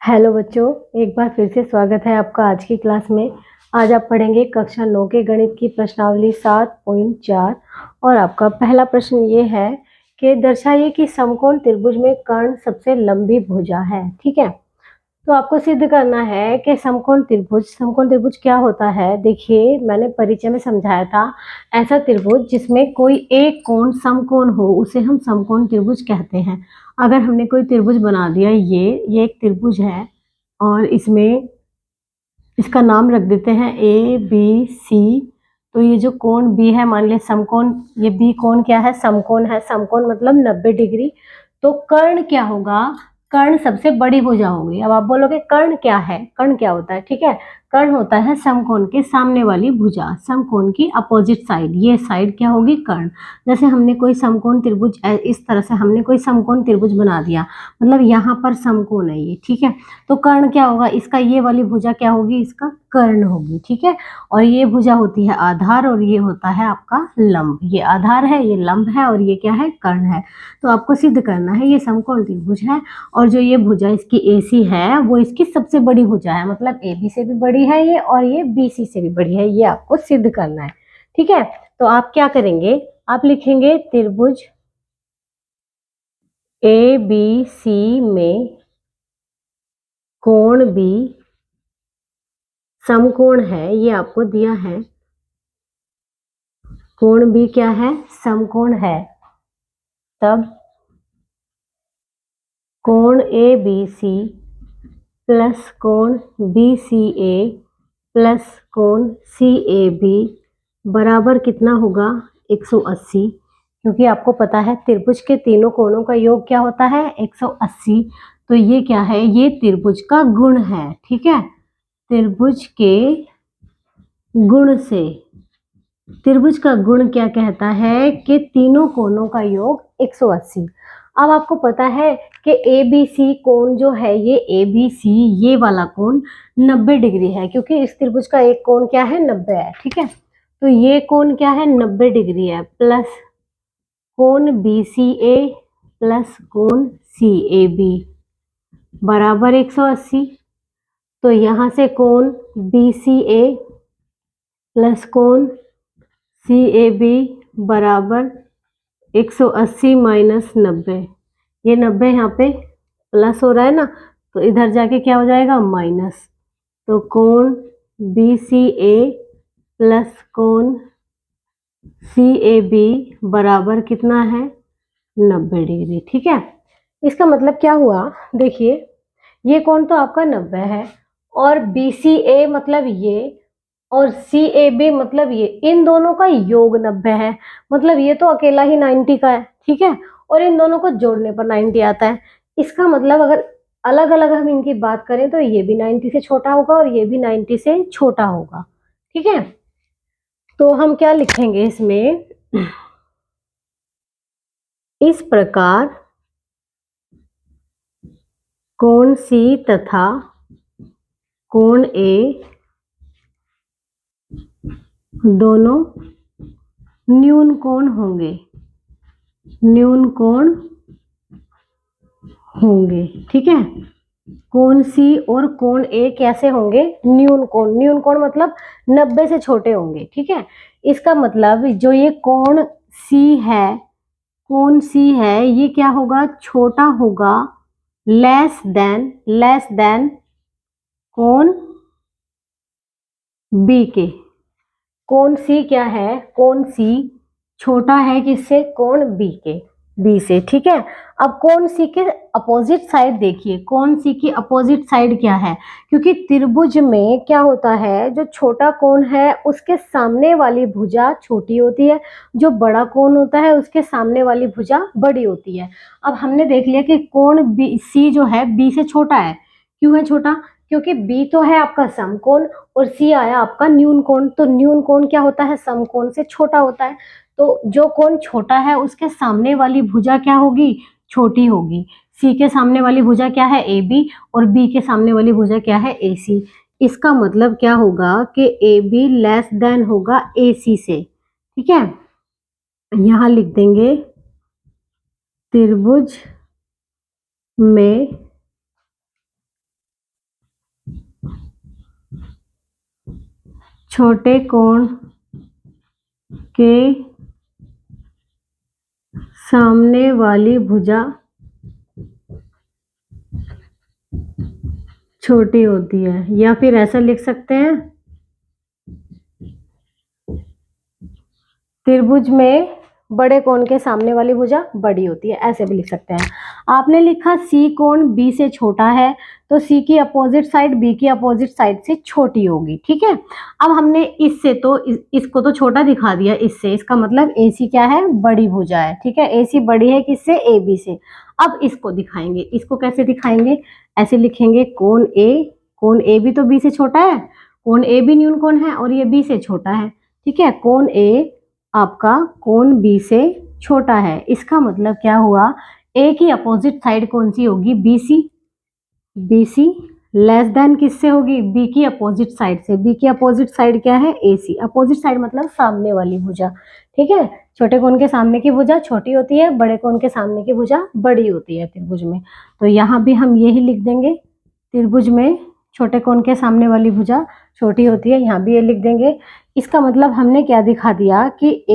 Hello बच्चों, एक बार फिर से स्वागत है आपका आज की क्लास में। आज आप पढ़ेंगे कक्षा 9 के गणित की प्रश्नावली 7.4 और आपका पहला प्रश्न ये है कि दर्शाइए कि समकोण त्रिभुज में कर्ण सबसे लंबी भुजा है। ठीक है, तो आपको सिद्ध करना है कि समकोण त्रिभुज क्या होता है। देखिए, मैंने परिचय में समझाया था, ऐसा त्रिभुज जिसमें कोई एक कोण समकोण हो उसे हम समकोण त्रिभुज कहते हैं। अगर हमने कोई त्रिभुज बना दिया, ये एक त्रिभुज है और इसमें इसका नाम रख देते हैं ए बी सी। तो ये जो कोण बी है, मान लिया समकोण, ये बी कोण क्या है? समकोण है। समकोण मतलब 90 डिग्री। तो कर्ण क्या होगा? कर्ण सबसे बड़ी भुजा होगी। अब आप बोलोगे कर्ण क्या है? कर्ण क्या होता है? ठीक है, कर्ण होता है समकोण के सामने वाली भुजा, समकोण की अपोजिट साइड। ये साइड क्या होगी? कर्ण। जैसे हमने कोई समकोण त्रिभुज, इस तरह से हमने कोई समकोण त्रिभुज बना दिया, मतलब यहाँ पर समकोण है ये। ठीक है, तो कर्ण क्या होगा इसका? ये वाली भुजा क्या होगी? इसका कर्ण होगी। ठीक है, और ये भुजा होती है आधार और ये होता है आपका लंब। ये आधार है, ये लंब है और ये क्या है? कर्ण है। तो आपको सिद्ध करना है ये समकोण त्रिभुज है और जो ये भुजा इसकी AC है वो इसकी सबसे बड़ी भुजा है, मतलब AB से भी बड़ी है ये और ये BC से भी बड़ी है। ये आपको सिद्ध करना है। ठीक है, तो आप क्या करेंगे? आप लिखेंगे त्रिभुज ABC में कोण B समकोण है। ये आपको दिया है, कोण B क्या है? समकोण है। तब कोण ABC प्लस कोण BCA प्लस कोण CAB बराबर कितना होगा? 180। क्योंकि आपको पता है त्रिभुज के तीनों कोणों का योग क्या होता है? 180। तो ये क्या है? ये त्रिभुज का गुण है। ठीक है, त्रिभुज के गुण से, त्रिभुज का गुण क्या कहता है कि तीनों कोणों का योग 180। अब आपको पता है कि ABC कोण जो है, ये ABC, ये वाला कोण 90 डिग्री है, क्योंकि इस त्रिभुज का एक कोण क्या है? 90 है। ठीक है, तो ये कोण क्या है? 90 डिग्री है, प्लस कोण BCA प्लस कोण CAB बराबर 180। तो यहाँ से कोण BCA प्लस कोण CAB बराबर 180 माइनस 90। ये 90 यहाँ पे प्लस हो रहा है ना, तो इधर जाके क्या हो जाएगा? माइनस। तो कोण BCA प्लस कोण CAB बराबर कितना है? 90 डिग्री। ठीक है, इसका मतलब क्या हुआ? देखिए, ये कोण तो आपका 90 है और BCA मतलब ये और CAB मतलब ये, इन दोनों का योग 90 है, मतलब ये तो अकेला ही 90 का है। ठीक है, और इन दोनों को जोड़ने पर 90 आता है। इसका मतलब अगर अलग अलग हम इनकी बात करें तो ये भी 90 से छोटा होगा और ये भी 90 से छोटा होगा। ठीक है, तो हम क्या लिखेंगे इसमें? इस प्रकार कोण C तथा कोण A दोनों न्यून कोण होंगे, न्यून कोण होंगे। ठीक है, कोण C और कोण A कैसे होंगे? न्यून कोण। न्यून कोण मतलब 90 से छोटे होंगे। ठीक है, इसका मतलब जो ये कोण C है, कोण C है, ये क्या होगा? छोटा होगा, लेस देन कोण B के। कोण C क्या है? कोण C छोटा है किससे? कोण B के, B से। ठीक है, अब कोण C के अपोजिट साइड देखिए, कोण C की अपोजिट साइड क्या है? क्योंकि त्रिभुज में क्या होता है, जो छोटा कोण है उसके सामने वाली भुजा छोटी होती है, जो बड़ा कोण होता है उसके सामने वाली भुजा बड़ी होती है। अब हमने देख लिया कि कोण C जो है B से छोटा है। क्यों है छोटा? क्योंकि B तो है आपका समकोण और C आया आपका न्यून कोण। तो न्यून कोण क्या होता है? समकोण से छोटा होता है। तो जो कोण छोटा है उसके सामने वाली भुजा क्या होगी? छोटी होगी। C के सामने वाली भुजा क्या है? AB और B के सामने वाली भुजा क्या है? AC। इसका मतलब क्या होगा कि AB लेस देन होगा AC से। ठीक है, यहाँ लिख देंगे त्रिभुज में छोटे कोण के सामने वाली भुजा छोटी होती है, या फिर ऐसा लिख सकते हैं त्रिभुज में बड़े कोण के सामने वाली भुजा बड़ी होती है, ऐसे भी लिख सकते हैं। आपने लिखा सी कोण बी से छोटा है, तो सी की अपोजिट साइड बी की अपोजिट साइड से छोटी होगी, ठीक है। अब हमने इससे तो इसको तो छोटा दिखा दिया इससे, इसका मतलब AC क्या है, बड़ी भुजा है, ठीक है। AC बड़ी है किससे, AB से। अब इसको दिखाएंगे, इसको कैसे दिखाएंगे, ऐसे लिखेंगे कोण A भी तो B से छोटा है, कोण A भी न्यून कोण है और ये B से छोटा है, ठीक है। कोण A आपका कोण B से छोटा है, इसका मतलब क्या हुआ, A की अपोजिट साइड कौन सी होगी, BC लेस देन किससे होगी, B की अपोजिट साइड से। B की अपोजिट साइड क्या है, AC। अपोजिट साइड मतलब सामने वाली भुजा, ठीक है। छोटे कोण के सामने की भुजा छोटी होती है, बड़े कोण के सामने की भुजा बड़ी होती है त्रिभुज में। तो यहाँ भी हम यही लिख देंगे, त्रिभुज में छोटे कोण के सामने वाली भुजा छोटी होती है, यहाँ भी ये लिख देंगे। इसका मतलब हमने क्या दिखा दिया कि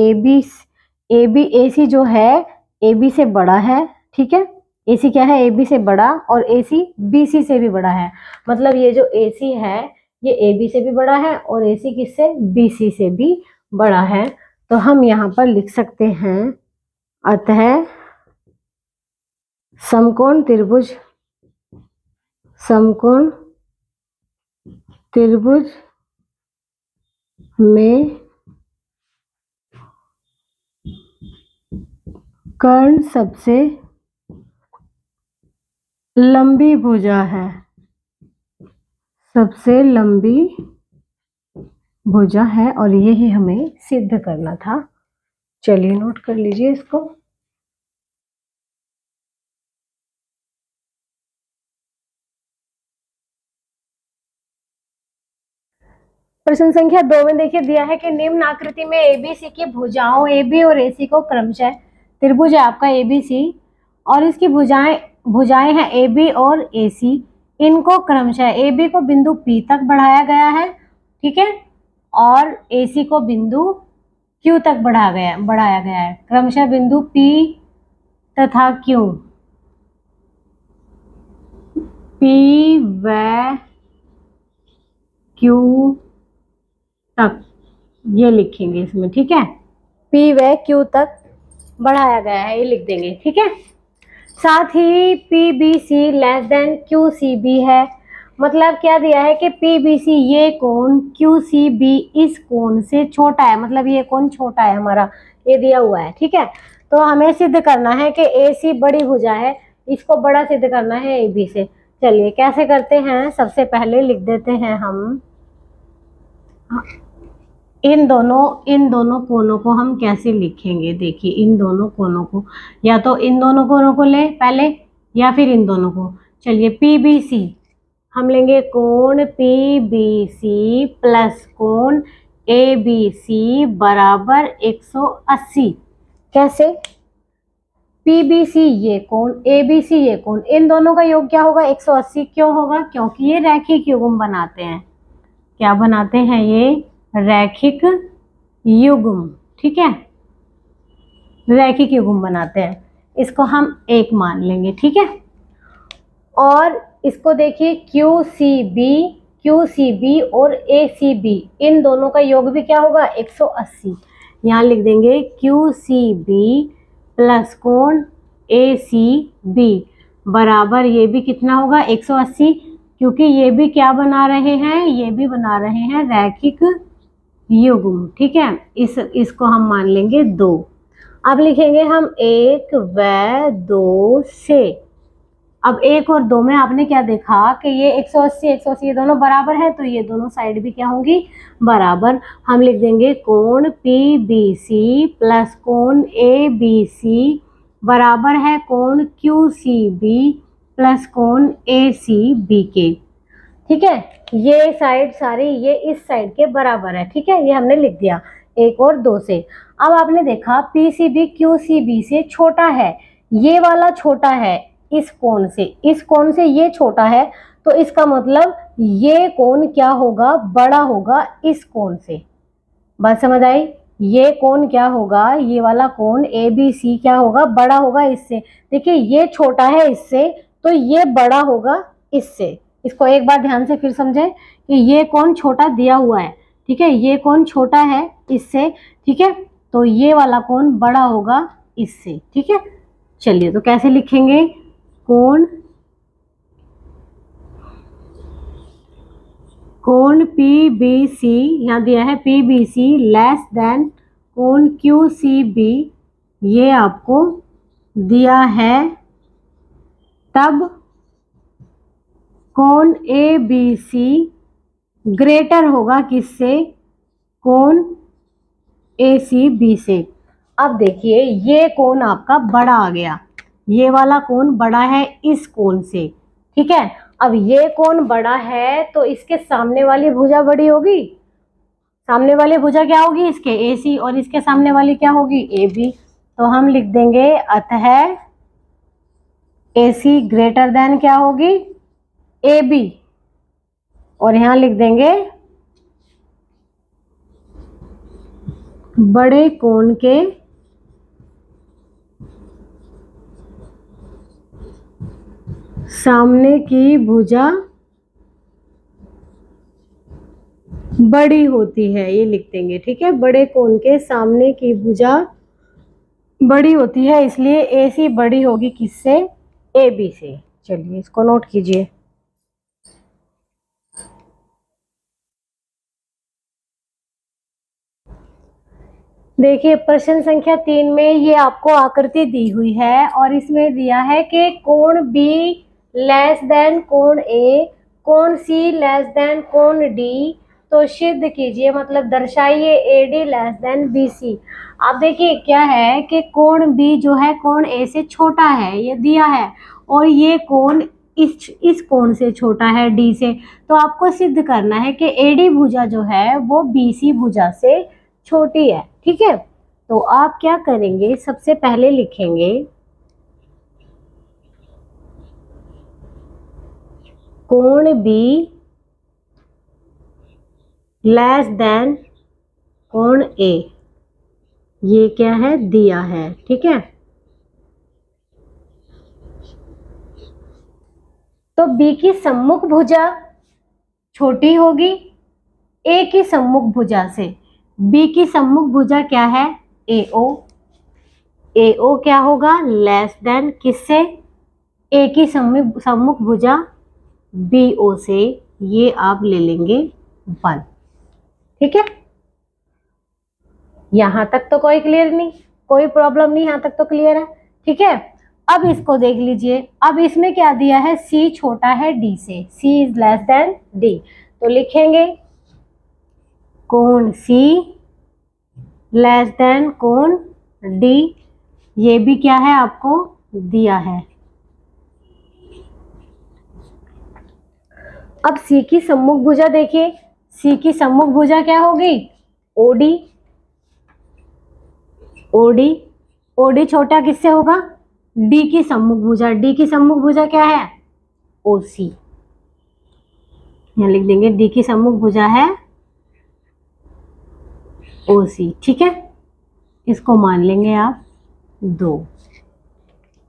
AC जो है AB से बड़ा है, ठीक है। AC क्या है, AB से बड़ा, और AC BC से भी बड़ा है। मतलब ये जो AC है ये AB से भी बड़ा है और AC किससे, BC से भी बड़ा है। तो हम यहाँ पर लिख सकते हैं, अतः समकोण त्रिभुज में कर्ण सबसे लंबी भुजा है, सबसे लंबी भुजा है, और यही हमें सिद्ध करना था। चलिए नोट कर लीजिए इसको। प्रश्न संख्या 2 में देखिए दिया है कि निम्न आकृति में ABC की भुजाओं AB और AC को क्रमशः, त्रिभुज है आपका ABC और इसकी भुजाएं हैं AB और AC, इनको क्रमशः AB को बिंदु P तक बढ़ाया गया है, ठीक है, और AC को बिंदु Q तक बढ़ाया गया है। क्रमशः बिंदु P तथा Q, P व Q तक ये लिखेंगे इसमें, ठीक है। P व Q तक बढ़ाया गया है, ये लिख देंगे, ठीक है। साथ ही PBC लेस देन QCB है, मतलब क्या दिया है कि PBC ये कोण QCB इस कोण से छोटा है, मतलब ये कोण छोटा है हमारा, ये दिया हुआ है, ठीक है। तो हमें सिद्ध करना है कि AC बड़ी भुजा है, इसको बड़ा सिद्ध करना है AB से। चलिए कैसे करते हैं, सबसे पहले लिख देते हैं हम इन दोनों कोणों को हम कैसे लिखेंगे। देखिए इन दोनों कोणों को, या तो इन दोनों कोणों को ले पहले या फिर इन दोनों को। चलिए PBC हम लेंगे, कोण PBC प्लस कोण ABC बराबर 180। कैसे, PBC ये कोण ABC ये कोण, इन दोनों का योग क्या होगा, 180। क्यों होगा, क्योंकि ये रैखिक युग्म बनाते हैं। क्या बनाते हैं, ये रैखिक युग्म, ठीक है, रैखिक युग्म बनाते हैं। इसको हम 1 मान लेंगे, ठीक है। और इसको देखिए QCB और ACB, इन दोनों का योग भी क्या होगा, 180। यहाँ लिख देंगे QCB प्लस कोण ACB बराबर, ये भी कितना होगा, 180, क्योंकि ये भी क्या बना रहे हैं, ये भी बना रहे हैं रैखिक युग्म, ठीक है। इसको हम मान लेंगे 2। अब लिखेंगे हम 1 व 2 से। अब 1 और 2 में आपने क्या देखा कि ये 180 ये दोनों बराबर है, तो ये दोनों साइड भी क्या होंगी, बराबर। हम लिख देंगे कोण PBC प्लस कोण ABC बराबर है कोण QCB प्लस कोण ACB के, ठीक है। ये साइड सारी ये इस साइड के बराबर है, ठीक है, ये हमने लिख दिया 1 और 2 से। अब आपने देखा PCB QCB से छोटा है, ये वाला छोटा है इस कोण से ये छोटा है, तो इसका मतलब ये कोण क्या होगा, बड़ा होगा इस कोण से। बात समझ आई? ये कोण क्या होगा, ये वाला कोण ABC क्या होगा, बड़ा होगा इससे। देखिए ये छोटा है इससे, तो ये बड़ा होगा इससे। इसको एक बार ध्यान से फिर समझें कि ये कोण छोटा दिया हुआ है, ठीक है, ये कोण छोटा है इससे, ठीक है, तो ये वाला कोण बड़ा होगा इससे, ठीक है। चलिए तो कैसे लिखेंगे, कोण PBC, यहाँ दिया है PBC लेस देन कोण QCB, ये आपको दिया है, तब कोण ABC ग्रेटर होगा किससे, कोण ACB से। अब देखिए ये कोण आपका बड़ा आ गया, ये वाला कोण बड़ा है इस कोण से, ठीक है। अब ये कोण बड़ा है तो इसके सामने वाली भुजा बड़ी होगी, सामने वाली भुजा क्या होगी इसके, AC, और इसके सामने वाली क्या होगी, AB। तो हम लिख देंगे अतः AC ग्रेटर देन क्या होगी, AB, और यहां लिख देंगे बड़े कोण के सामने की भुजा बड़ी होती है, ये लिख देंगे, ठीक है। बड़े कोण के सामने की भुजा बड़ी होती है, इसलिए AC बड़ी होगी किससे, AB से। चलिए इसको नोट कीजिए। देखिए प्रश्न संख्या 3 में ये आपको आकृति दी हुई है और इसमें दिया है कि कोण B लेस देन कोण A, कोण C लेस देन कोण D, तो सिद्ध कीजिए, मतलब दर्शाइए AD लेस देन BC। आप देखिए क्या है कि कोण B जो है कोण A से छोटा है, ये दिया है, और ये कोण इस कोण से छोटा है D से, तो आपको सिद्ध करना है कि AD भुजा जो है वो BC भुजा से छोटी है, ठीक है। तो आप क्या करेंगे, सबसे पहले लिखेंगे कोण B लेस देन कोण A, ये क्या है, दिया है, ठीक है। तो B की सम्मुख भुजा छोटी होगी A की सम्मुख भुजा से। B की सम्मुख भुजा क्या है, AO, AO क्या होगा, लेस देन किससे, A की सम्मुख भुजा BO से, ये आप ले लेंगे 1, ठीक है। यहां तक तो कोई क्लियर नहीं, कोई प्रॉब्लम नहीं, यहां तक तो क्लियर है, ठीक है। अब इसको देख लीजिए, अब इसमें क्या दिया है, C छोटा है D से, C is less than D, तो लिखेंगे कोण C लेस देन कोण D, ये भी क्या है आपको दिया है। अब C की सम्मुख भुजा देखिए, C की सम्मुख भुजा क्या होगी, OD, OD, OD छोटा किससे होगा, D की सम्मुख भुजा, D की सम्मुख भुजा क्या है, OC, यहाँ लिख देंगे D की सम्मुख भुजा है OC, ठीक है। इसको मान लेंगे आप 2।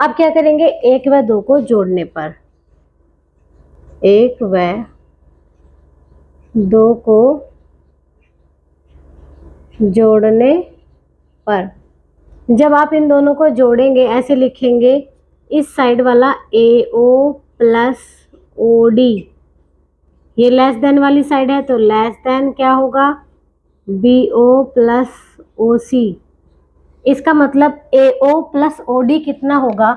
अब क्या करेंगे, 1 व 2 को जोड़ने पर, 1 व 2 को जोड़ने पर, जब आप इन दोनों को जोड़ेंगे ऐसे लिखेंगे, इस साइड वाला AO प्लस OD, ये लेस देन वाली साइड है तो लेस देन क्या होगा, BO प्लस OC, इसका मतलब AO प्लस OD कितना होगा,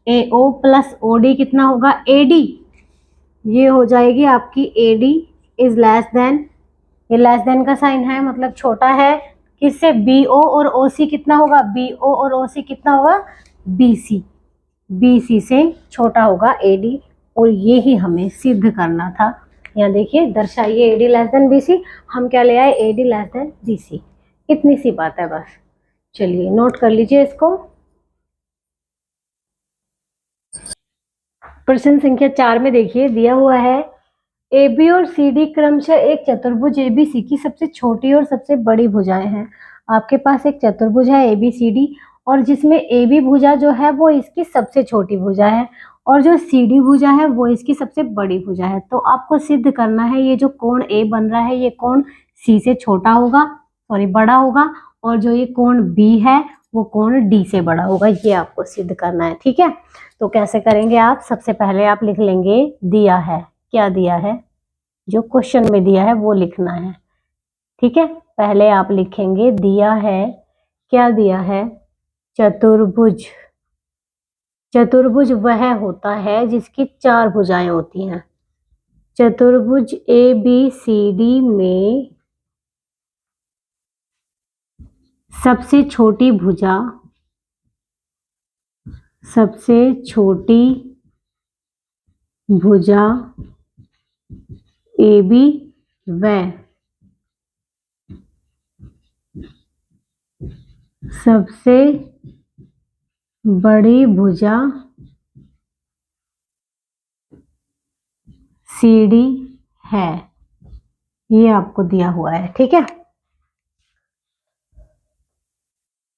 AO प्लस OD कितना होगा, AD, ये हो जाएगी आपकी AD इज लेस देन, ये लेस देन का साइन है मतलब छोटा है किससे, BO और OC कितना होगा, BO और OC कितना होगा, BC, BC से छोटा होगा AD, और ये ही हमें सिद्ध करना था। यहाँ देखिए दर्शाइए AD लेस देन BC, हम क्या ले आए, AD लेस देन BC, इतनी सी बात है बस। चलिए नोट कर लीजिए इसको। प्रश्न संख्या 4 में देखिए दिया हुआ है ए बी और सी डी क्रमशः एक चतुर्भुज ए बी सी की सबसे छोटी और सबसे बड़ी भुजाएं हैं। आपके पास एक चतुर्भुज है ए बी सी डी और जिसमें ए बी भुजा जो है वो इसकी सबसे छोटी भुजा है और जो सी डी भुजा है वो इसकी सबसे बड़ी भुजा है। तो आपको सिद्ध करना है ये जो कोण ए बन रहा है ये कोण सी से छोटा होगा, सॉरी बड़ा होगा, और जो ये कोण बी है वो कोण डी से बड़ा होगा। ये आपको सिद्ध करना है, ठीक है। तो कैसे करेंगे आप? सबसे पहले आप लिख लेंगे दिया है, क्या दिया है, जो क्वेश्चन में दिया है वो लिखना है, ठीक है। पहले आप लिखेंगे दिया है, क्या दिया है, चतुर्भुज। चतुर्भुज वह होता है जिसकी 4 भुजाएं होती हैं। चतुर्भुज ए बी सी डी में सबसे छोटी भुजा, सबसे छोटी भुजा ए बी व सबसे बड़ी भुजा सी डी है। ये आपको दिया हुआ है, ठीक है।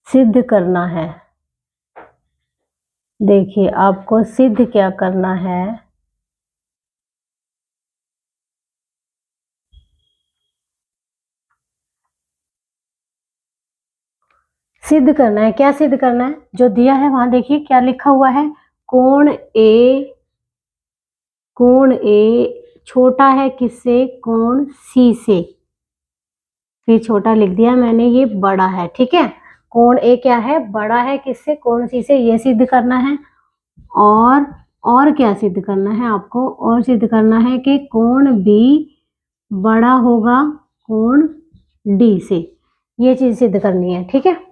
सिद्ध करना है, देखिए आपको सिद्ध क्या करना है, सिद्ध करना है। क्या सिद्ध करना है? जो दिया है वहां देखिए क्या लिखा हुआ है, कोण ए छोटा है किससे? कोण सी से। फिर छोटा लिख दिया मैंने, ये बड़ा है, ठीक है। कोण ए क्या है? बड़ा है किससे? कोण सी से। ये सिद्ध करना है। और क्या सिद्ध करना है आपको? और सिद्ध करना है कि कोण बी बड़ा होगा कोण डी से। ये चीज सिद्ध करनी है, ठीक है।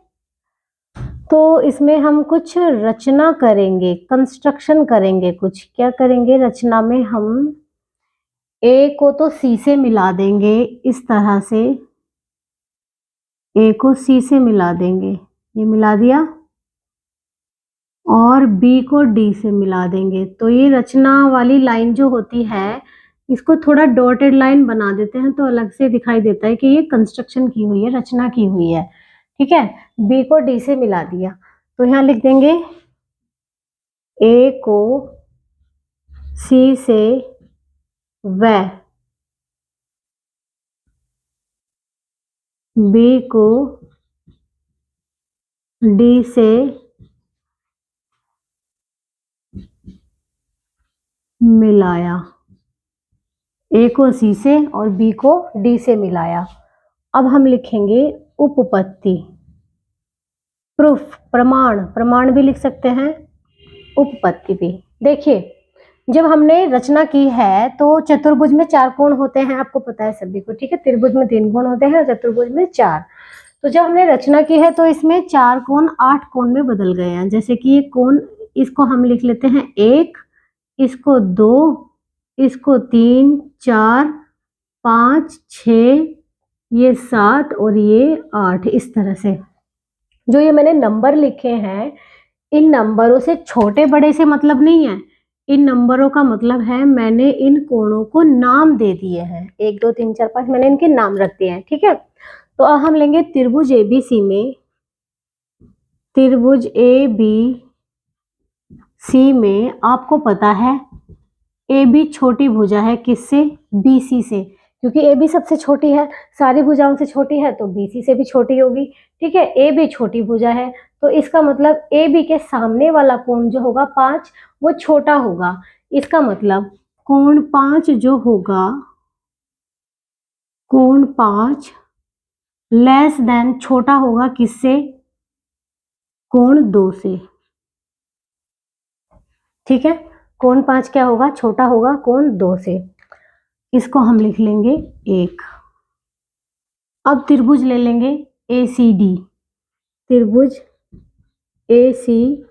तो इसमें हम कुछ रचना करेंगे, कंस्ट्रक्शन करेंगे। कुछ क्या करेंगे रचना में? हम ए को तो सी से मिला देंगे, इस तरह से ए को सी से मिला देंगे, ये मिला दिया, और बी को डी से मिला देंगे। तो ये रचना वाली लाइन जो होती है इसको थोड़ा डॉटेड लाइन बना देते हैं तो अलग से दिखाई देता है कि ये कंस्ट्रक्शन की हुई है, रचना की हुई है, ठीक है। बी को डी से मिला दिया तो यहाँ लिख देंगे ए को सी से व बी को डी से मिलाया, ए को सी से और बी को डी से मिलाया। अब हम लिखेंगे उपपत्ति, प्रूफ, प्रमाण भी लिख सकते हैं, उपपत्ति भी। देखिए जब हमने रचना की है तो चतुर्भुज में 4 कोण होते हैं, आपको पता है सभी को, ठीक है। त्रिभुज में 3 कोण होते हैं और चतुर्भुज में 4। तो जब हमने रचना की है तो इसमें 4 कोण 8 कोण में बदल गए हैं। जैसे कि ये कोण, इसको हम लिख लेते हैं 1, इसको 2, इसको 3, 4, 5, 6, ये 7 और ये 8। इस तरह से जो ये मैंने नंबर लिखे हैं, इन नंबरों से छोटे बड़े से मतलब नहीं है, इन नंबरों का मतलब है मैंने इन कोणों को नाम दे दिए हैं। 1 2 3 4 5 मैंने इनके नाम रख दिए हैं, ठीक है। तो अब हम लेंगे त्रिभुज ए बी सी में, त्रिभुज ए बी सी में आपको पता है ए बी छोटी भुजा है किससे? बी सी से, क्योंकि ए बी सबसे छोटी है, सारी भुजाओं से छोटी है तो बी सी से भी छोटी होगी, ठीक है। ए बी छोटी भुजा है तो इसका मतलब ए बी के सामने वाला कोण जो होगा 5 वो छोटा होगा। इसका मतलब कोण 5 जो होगा, कोण 5 लेस देन छोटा होगा किससे? कोण 2 से, ठीक है। कोण 5 क्या होगा? छोटा होगा कोण 2 से। इसको हम लिख लेंगे 1। अब त्रिभुज ले लेंगे ए सी डी, त्रिभुज ए सी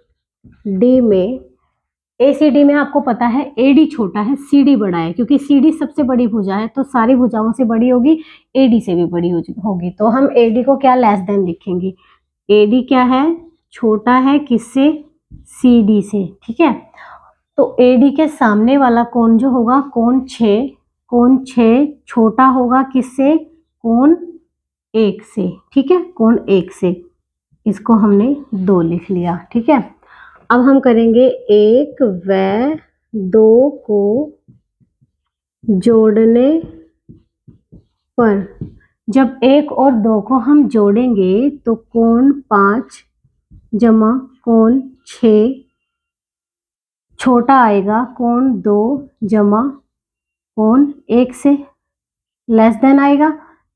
डी में, ए सी डी में आपको पता है ए डी छोटा है सी डी बड़ा है, क्योंकि सी डी सबसे बड़ी भुजा है तो सारी भुजाओं से बड़ी होगी, ए डी से भी बड़ी होगी। तो हम ए डी को क्या लेस देन लिखेंगे? ए डी क्या है? छोटा है किससे? सी डी से, ठीक है। तो ए डी के सामने वाला कोण जो होगा कोण 6, कोण 6 छोटा होगा किससे, कोण 1 से, ठीक है, कोण 1 से, इसको हमने 2 लिख लिया, ठीक है। अब हम करेंगे 1 व 2 को जोड़ने पर, जब 1 और 2 को हम जोड़ेंगे तो कोण 5 जमा कोण 6 छोटा आएगा कोण 2 जमा कोण 1 से, लेस देन आएगा,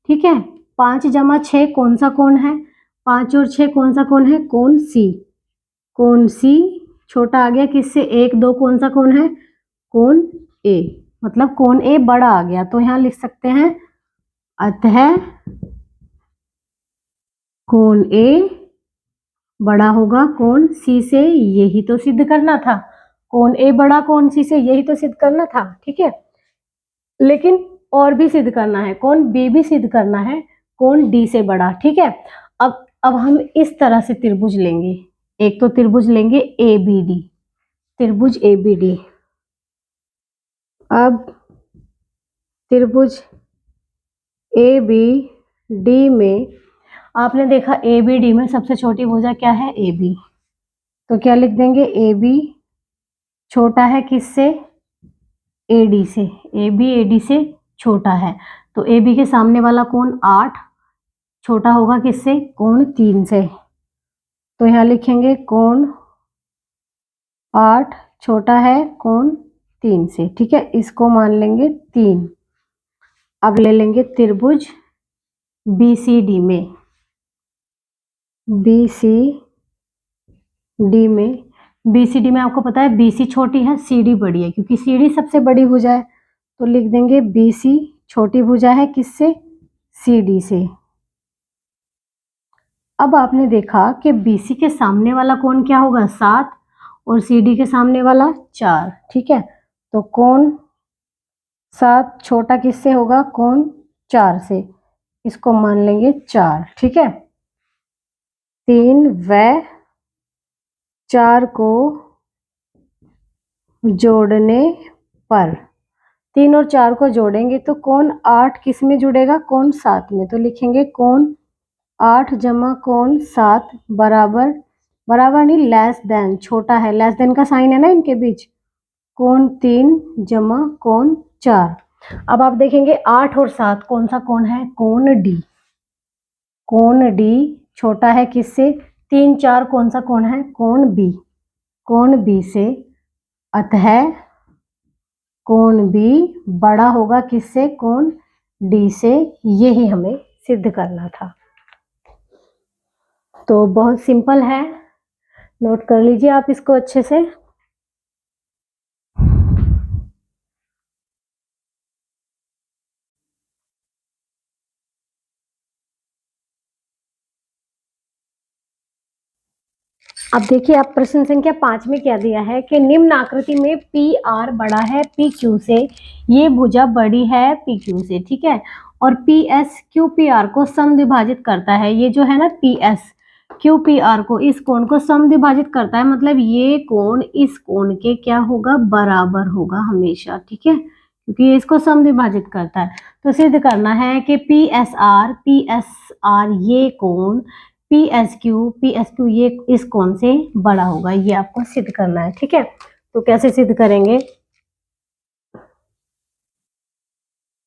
ठीक है। 5 जमा 6 कौन सा कोण है, 5 और 6 कौन सा कोण है, कोण सी, कोण सी छोटा आ गया किससे, 1 2 कौन सा कोण है, कोण ए, मतलब कोण ए बड़ा आ गया, तो यहाँ लिख सकते हैं अतः कोण ए बड़ा होगा कोण सी से, यही तो सिद्ध करना था, कोण ए बड़ा कोण सी से, यही तो सिद्ध करना था, ठीक है। लेकिन और भी सिद्ध करना है, कोण बी भी सिद्ध करना है, कोण डी से बड़ा, ठीक है। अब हम इस तरह से त्रिभुज लेंगे, एक तो त्रिभुज लेंगे ए बी डी, त्रिभुज ए बी डी। अब त्रिभुज ए बी डी में आपने देखा ए बी डी में सबसे छोटी भुजा क्या है, ए बी, तो क्या लिख देंगे, ए बी छोटा है किससे, ए डी से, ए बी ए डी से छोटा है, तो ए बी के सामने वाला कोण 8 छोटा होगा किससे, कोण 3 से, तो यहाँ लिखेंगे कोण 8 छोटा है कोण 3 से, ठीक है, इसको मान लेंगे 3। अब ले लेंगे त्रिभुज बी सी डी में, बी सी डी में, बी सी डी में आपको पता है बी सी छोटी है सी डी बड़ी है, क्योंकि सी डी सबसे बड़ी भुजा है, तो लिख देंगे बी सी छोटी भुजा है किससे, सी डी से। अब आपने देखा कि बी सी के सामने वाला कोण क्या होगा, 7, और सी डी के सामने वाला 4, ठीक है, तो कोण 7 छोटा किससे होगा, कोण 4 से, इसको मान लेंगे 4, ठीक है। 3 व 4 को जोड़ने पर, 3 और 4 को जोड़ेंगे तो कोण 8 किस में जुड़ेगा, कोण 7 में, तो लिखेंगे कोण 8 जमा कोण 7 बराबर, बराबर नहीं लेस देन, छोटा है, लेस देन का साइन है ना इनके बीच, कोण 3 जमा कोण 4। अब आप देखेंगे 8 और 7 कौन सा कोण है, कोण डी, कोण डी छोटा है किससे, 3 4 कौन सा कोण है, कोण बी, कोण बी से, अतः कोण बी बड़ा होगा किससे, कोण डी से, यही हमें सिद्ध करना था। तो बहुत सिंपल है, नोट कर लीजिए आप इसको अच्छे से। अब देखिए आप प्रश्न संख्या 5 में क्या दिया है कि निम्न आकृति में पी आर बड़ा है पी क्यू से, ये भुजा बड़ी है पी क्यू से, ठीक है, और P S Q P R को समद्विभाजित करता है, ये जो है ना P S Q P R को, इस कोण को समद्विभाजित करता है, मतलब ये कोण इस कोण के क्या होगा, बराबर होगा हमेशा, ठीक है, क्योंकि ये इसको समद्विभाजित करता है। तो सिद्ध करना है कि पी एस आर ये कोण पी एस क्यू ये इस कोण से बड़ा होगा, ये आपको सिद्ध करना है, ठीक है। तो कैसे सिद्ध करेंगे,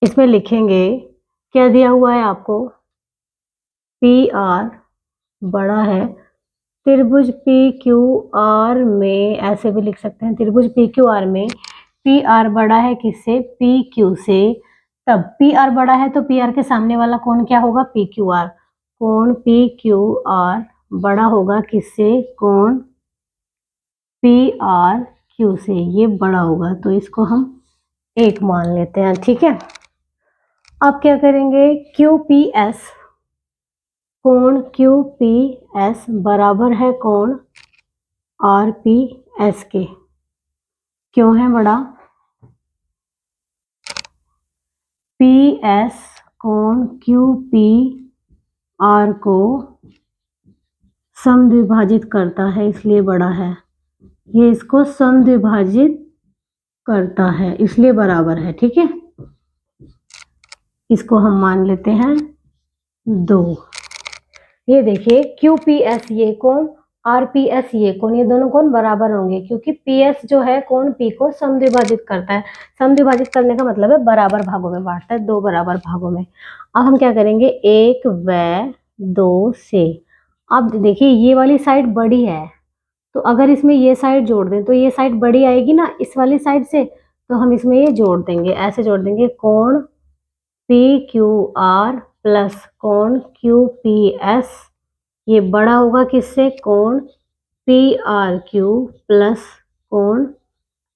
इसमें लिखेंगे क्या दिया हुआ है आपको, पी आर बड़ा है त्रिभुज पी क्यू आर में, ऐसे भी लिख सकते हैं त्रिभुज पी क्यू आर में पी आर बड़ा है किससे, पी क्यू से, तब पी आर बड़ा है तो पी आर के सामने वाला कोण क्या होगा, पी क्यू आर, कोण पी क्यू आर बड़ा होगा किससे, कोण पी आर क्यू से, ये बड़ा होगा, तो इसको हम 1 मान लेते हैं, ठीक है। अब क्या करेंगे, क्यू पी एस, कोण क्यू पी एस बराबर है कोण आर पी एस के, क्यों है बड़ा, पी एस कोण क्यू पी आर को समद्विभाजित करता है इसलिए बड़ा है, ये इसको समद्विभाजित करता है इसलिए बराबर है, ठीक है। इसको हम मान लेते हैं 2। ये देखिए QPS ये कोण, RPS ये कोण, ये दोनों कोण बराबर होंगे क्योंकि PS जो है कोण P को समद्विभाजित करता है। समद्विभाजित करने का मतलब है बराबर भागों में बांटता है, 2 बराबर भागों में। अब हम क्या करेंगे, 1 व 2 से। अब देखिए ये वाली साइड बड़ी है, तो अगर इसमें ये साइड जोड़ दें तो ये साइड बड़ी आएगी ना इस वाली साइड से, तो हम इसमें ये जोड़ देंगे, ऐसे जोड़ देंगे, कोण PQR प्लस कोण QPS, ये बड़ा होगा किससे, कोण PRQ प्लस कोण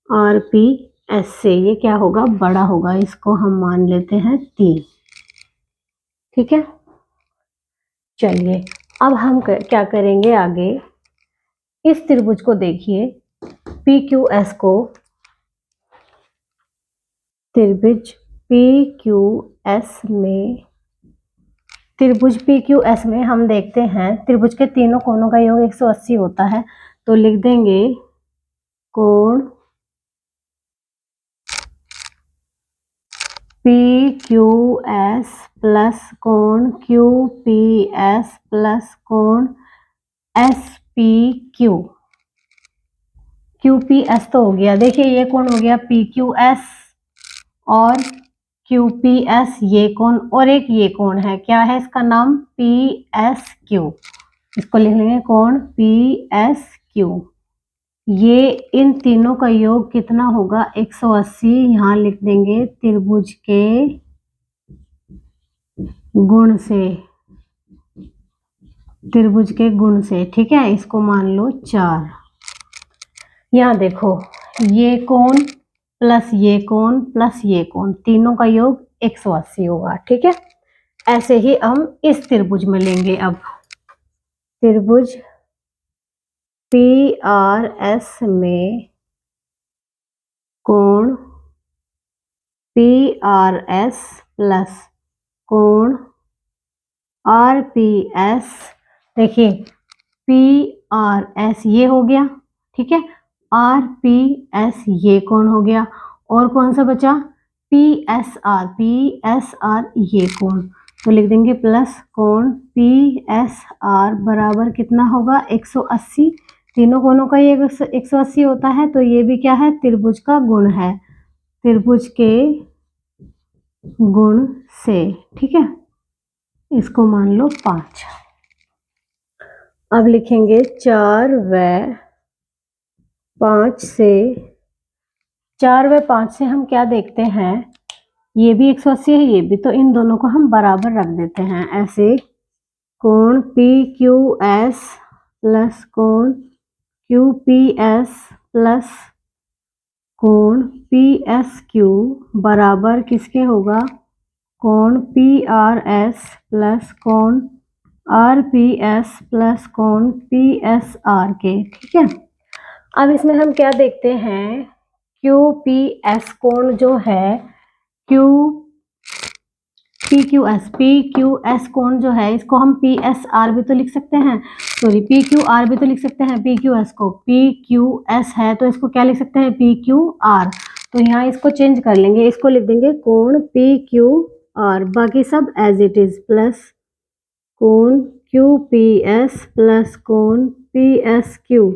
RPS से। ये क्या होगा, बड़ा होगा, इसको हम मान लेते हैं 3। ठीक है, चलिए अब हम क्या करेंगे आगे, इस त्रिभुज को देखिए PQS को, त्रिभुज PQS में हम देखते हैं त्रिभुज के तीनों कोणों का योग 180 होता है, तो लिख देंगे कोण PQS प्लस कोण QPS प्लस कोण SPQ। QPS तो हो गया, देखिए ये कोण हो गया PQS और QPS ये कोण, और एक ये कोण है, क्या है इसका नाम, PSQ। इसको लिख लेंगे कोण PSQ। ये इन तीनों का योग कितना होगा, 180। यहाँ लिख देंगे त्रिभुज के गुण से, त्रिभुज के गुण से। ठीक है, इसको मान लो 4। यहाँ देखो ये कोण प्लस ये कोण प्लस ये कोण, तीनों का योग 180 होगा। ठीक है, ऐसे ही हम इस त्रिभुज में लेंगे। अब त्रिभुज PRS में कोण PRS प्लस कोण RPS, देखिए PRS ये हो गया, ठीक है, RPS ये कोण हो गया, और कौन सा बचा, PSR ये कोण, तो लिख देंगे प्लस कोण PSR बराबर कितना होगा, 180। तीनों कोणों का ये 180 होता है, तो ये भी क्या है, त्रिभुज का गुण है, त्रिभुज के गुण से। ठीक है, इसको मान लो 5। अब लिखेंगे 4 व 5 से। 4 व 5 से हम क्या देखते हैं, ये भी 180 है, ये भी, तो इन दोनों को हम बराबर रख देते हैं ऐसे, कोण PQS प्लस कोण QPS प्लस कोण PSQ बराबर किसके होगा, कोण PRS प्लस कोण RPS प्लस कोण PSR के। ठीक है, अब इसमें हम क्या देखते हैं, QPS कोण जो है, PQS कोण जो है, इसको हम PSR भी तो लिख सकते हैं, सॉरी PQR भी तो लिख सकते हैं। PQS को PQS है तो इसको क्या लिख सकते हैं, PQR। तो यहाँ इसको चेंज कर लेंगे, इसको लिख देंगे कोण PQR, बाकी सब एज इट इज, प्लस कोण QPS प्लस कोण PSQ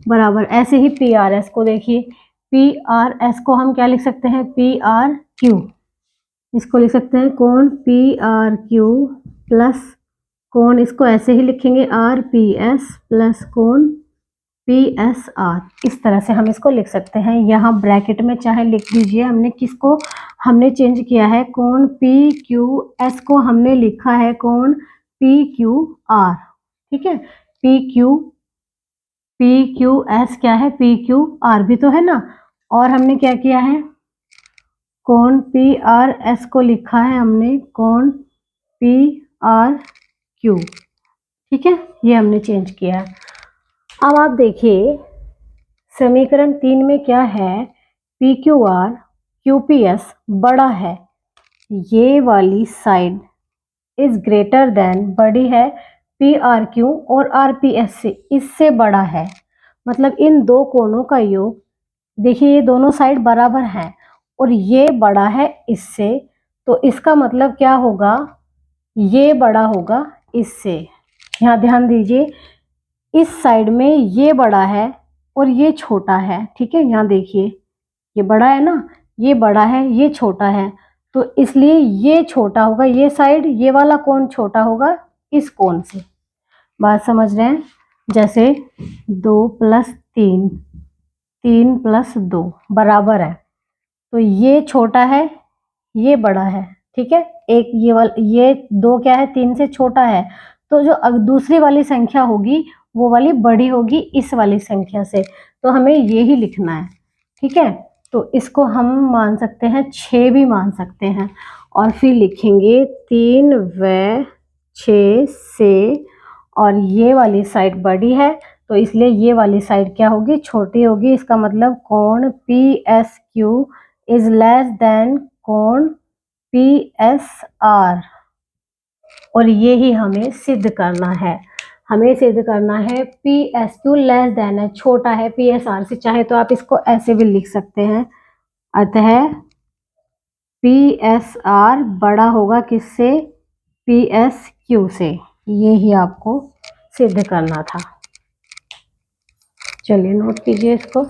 बराबर, ऐसे ही PRS को देखिए, PRS को हम क्या लिख सकते हैं, PRQ, इसको लिख सकते हैं कोण PRQ प्लस कोण, इसको ऐसे ही लिखेंगे RPS प्लस कोण PSR। इस तरह से हम इसको लिख सकते हैं। यहाँ ब्रैकेट में चाहे लिख दीजिए, हमने किसको, हमने चेंज किया है, कोण PQS को हमने लिखा है कोण PQR। ठीक है, PQS क्या है, PQR भी तो है ना, और हमने क्या किया है, कोण PRS को लिखा है हमने कोण PRQ। ठीक है, ये हमने चेंज किया। अब आप देखिए समीकरण 3 में क्या है, PQR QPS बड़ा है, ये वाली साइड इज ग्रेटर देन, बड़ी है PRQ और RPS से, इससे बड़ा है, मतलब इन दो कोणों का योग, देखिए ये दोनों साइड बराबर हैं और ये बड़ा है इससे, तो इसका मतलब क्या होगा, ये बड़ा होगा इससे। यहाँ ध्यान दीजिए, इस साइड में ये बड़ा है और ये छोटा है, ठीक है। यहाँ देखिए, ये बड़ा है ना, ये बड़ा है, ये छोटा है, तो इसलिए ये छोटा होगा ये साइड, ये वाला कोण छोटा होगा इस कोण से। बात समझ रहे हैं? जैसे 2 + 3, 3 + 2 बराबर है, तो ये छोटा है, ये बड़ा है, ठीक है। एक ये वाला, ये 2 क्या है, 3 से छोटा है, तो जो दूसरी वाली संख्या होगी वो वाली बड़ी होगी इस वाली संख्या से, तो हमें ये ही लिखना है, ठीक है। तो इसको हम मान सकते हैं 6 भी मान सकते हैं, और फिर लिखेंगे 3 व 6 से, और ये वाली साइड बड़ी है तो इसलिए ये वाली साइड क्या होगी, छोटी होगी। इसका मतलब कोण PSQ इज लेस देन कोण PSR, और ये ही हमें सिद्ध करना है। हमें सिद्ध करना है PSQ लेस देन है, छोटा है PSR से। चाहे तो आप इसको ऐसे भी लिख सकते हैं, अतः PSR बड़ा होगा किससे, PSQ से। ये ही आपको सिद्ध करना था। चलिए नोट कीजिए इसको।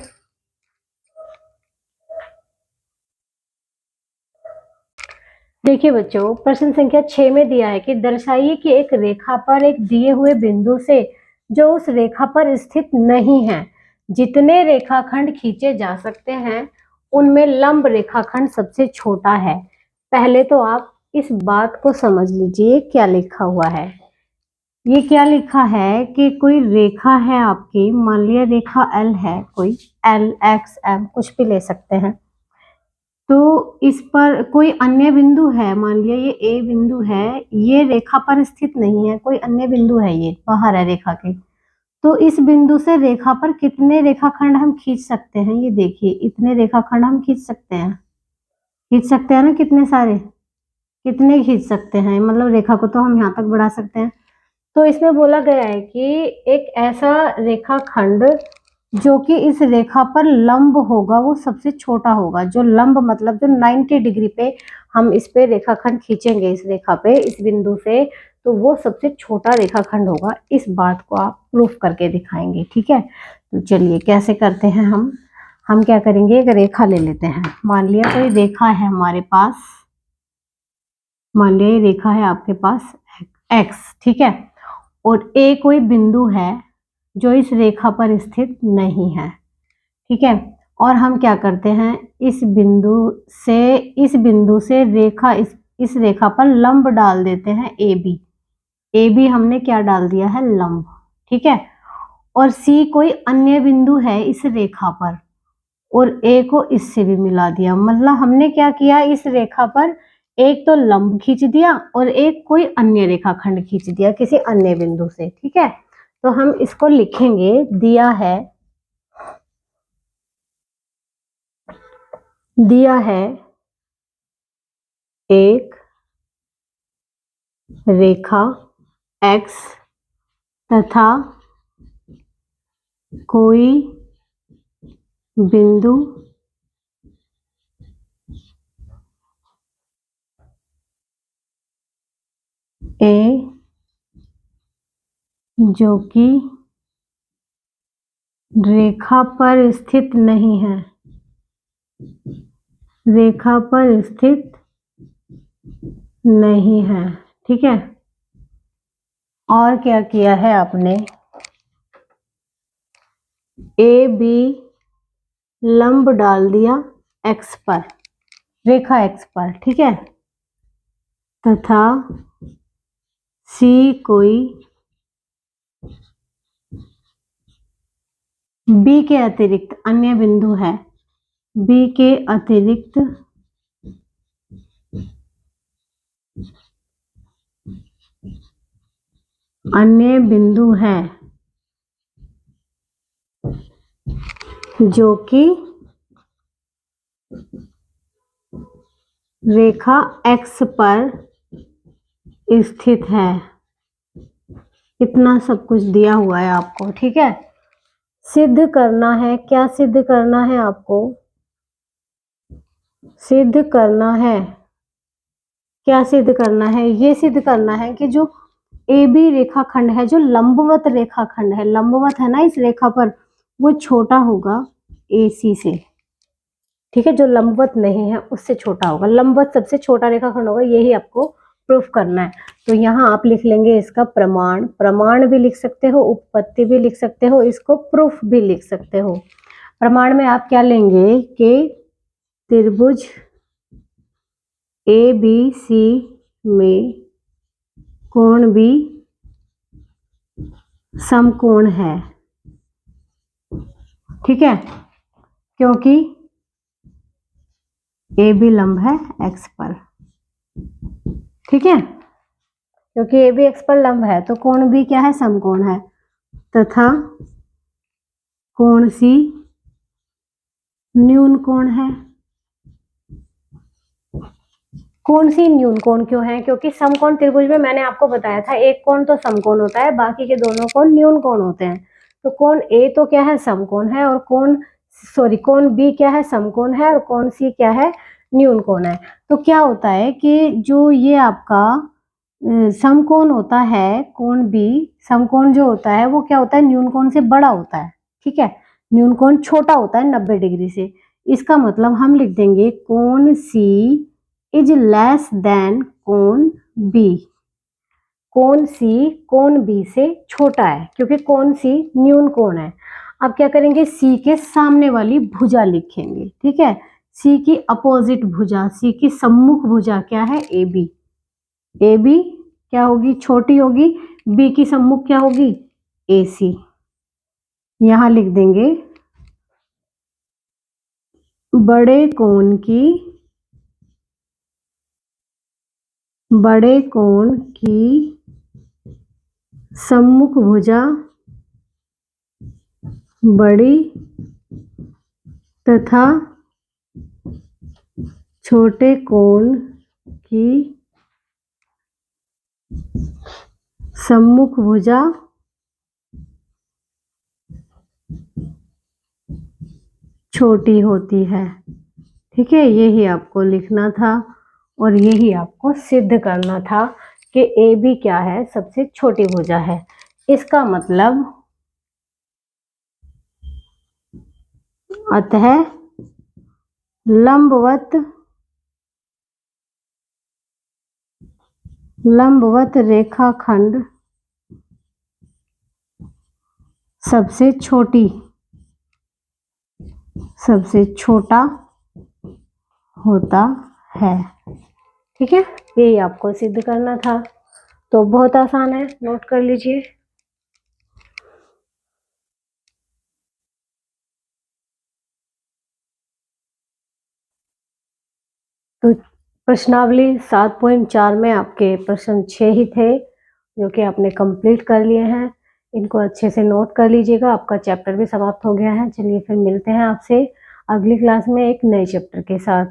देखिए बच्चों, प्रश्न संख्या 6 में दिया है कि दर्शाइए कि एक रेखा पर एक दिए हुए बिंदु से जो उस रेखा पर स्थित नहीं है, जितने रेखाखंड खींचे जा सकते हैं उनमें लंब रेखाखंड सबसे छोटा है। पहले तो आप इस बात को समझ लीजिए क्या लिखा हुआ है। ये क्या लिखा है कि कोई रेखा है आपकी, मान लिया रेखा L है, कोई L, X, M कुछ भी ले सकते हैं। तो इस पर कोई अन्य बिंदु है, मान लिया ये A बिंदु है, ये रेखा पर स्थित नहीं है, कोई अन्य बिंदु है, ये बाहर है रेखा के। तो इस बिंदु से रेखा पर कितने रेखाखंड हम खींच सकते हैं, ये देखिए इतने रेखाखंड हम खींच सकते हैं। खींच सकते हैं ना, कितने सारे, कितने खींच सकते हैं, मतलब रेखा को तो हम यहाँ तक बढ़ा सकते हैं। तो इसमें बोला गया है कि एक ऐसा रेखाखंड जो कि इस रेखा पर लंब होगा वो सबसे छोटा होगा। जो लंब मतलब जो 90 डिग्री पे हम इस पे रेखाखंड खींचेंगे, इस रेखा पे, इस बिंदु से, तो वो सबसे छोटा रेखाखंड होगा। इस बात को आप प्रूफ करके दिखाएंगे, ठीक है। तो चलिए कैसे करते हैं हम क्या करेंगे, एक रेखा ले लेते हैं। मान लिया कोई रेखा है हमारे पास, मान लिया रेखा है आपके पास X, ठीक है, और A कोई बिंदु है जो इस रेखा पर स्थित नहीं है, ठीक है। और हम क्या करते हैं, इस बिंदु से रेखा इस रेखा पर लंब डाल देते हैं AB हमने क्या डाल दिया है, लंब, ठीक है। और C कोई अन्य बिंदु है इस रेखा पर, और A को इससे भी मिला दिया। मतलब हमने क्या किया, इस रेखा पर एक तो लंब खींच दिया और एक कोई अन्य रेखाखंड खींच दिया किसी अन्य बिंदु से, ठीक है। तो हम इसको लिखेंगे, दिया है एक रेखा X तथा कोई बिंदु A जो कि रेखा पर स्थित नहीं है, रेखा पर स्थित नहीं है, ठीक है। और क्या किया है आपने, AB लंब डाल दिया X पर, रेखा X पर, ठीक है, तथा C कोई B के अतिरिक्त अन्य बिंदु है, B के अतिरिक्त अन्य बिंदु है जो कि रेखा X पर स्थित है। इतना सब कुछ दिया हुआ है आपको, ठीक है। सिद्ध करना है, क्या सिद्ध करना है आपको, सिद्ध करना है क्या सिद्ध करना है? ये सिद्ध करना है कि जो ए बी रेखाखंड है, जो लंबवत रेखाखंड है, लंबवत है ना इस रेखा पर, वो छोटा होगा ए सी से। ठीक है, जो लंबवत नहीं है उससे छोटा होगा। लंबवत सबसे छोटा रेखाखंड होगा, यही आपको प्रूफ करना है। तो यहाँ आप लिख लेंगे इसका प्रमाण, प्रमाण भी लिख सकते हो, उपपत्ति भी लिख सकते हो, इसको प्रूफ भी लिख सकते हो। प्रमाण में आप क्या लेंगे कि त्रिभुज ए बी सी में कोण भी समकोण है। ठीक है, क्योंकि ए बी लंब है एक्स पर। ठीक है, क्योंकि ए बी एक्स पर लंब है तो कोण भी क्या है? समकोण है। तथा कोण सी न्यून कोण है। कोण सी न्यून कोण क्यों है? क्योंकि समकोण त्रिभुज में मैंने आपको बताया था एक कोण तो समकोण होता है, बाकी के दोनों कोण न्यून कोण होते हैं। तो कोण ए तो क्या है? समकोण है, और कोण बी क्या है? समकोण है, और कोण सी क्या है? न्यून कोण है। तो क्या होता है कि जो ये आपका समकोण होता है, कोण बी समकोण जो होता है वो क्या होता है? न्यून कोण से बड़ा होता है। ठीक है, न्यून कोण छोटा होता है 90 डिग्री से। इसका मतलब हम लिख देंगे कोण सी इज लेस देन कोण बी। कोण सी कोण बी से छोटा है, क्योंकि कोण सी न्यून कोण है। अब क्या करेंगे? सी के सामने वाली भुजा लिखेंगे। ठीक है, सी की अपोजिट भुजा, सी की सम्मुख भुजा क्या है? A B. ए बी क्या होगी? छोटी होगी। बी की सम्मुख क्या होगी? ए सी। यहां लिख देंगे बड़े कोण की सम्मुख भुजा बड़ी तथा छोटे कोण की सम्मुख भुजा छोटी होती है। ठीक है, यही आपको लिखना था और यही आपको सिद्ध करना था कि ए बी क्या है? सबसे छोटी भुजा है। इसका मतलब अतः लंबवत रेखाखंड सबसे छोटा होता है। ठीक है, यही आपको सिद्ध करना था। तो बहुत आसान है, नोट कर लीजिए। तो प्रश्नावली 7.4 में आपके प्रश्न 6 ही थे जो कि आपने कंप्लीट कर लिए हैं। इनको अच्छे से नोट कर लीजिएगा। आपका चैप्टर भी समाप्त हो गया है। चलिए फिर मिलते हैं आपसे अगली क्लास में एक नए चैप्टर के साथ।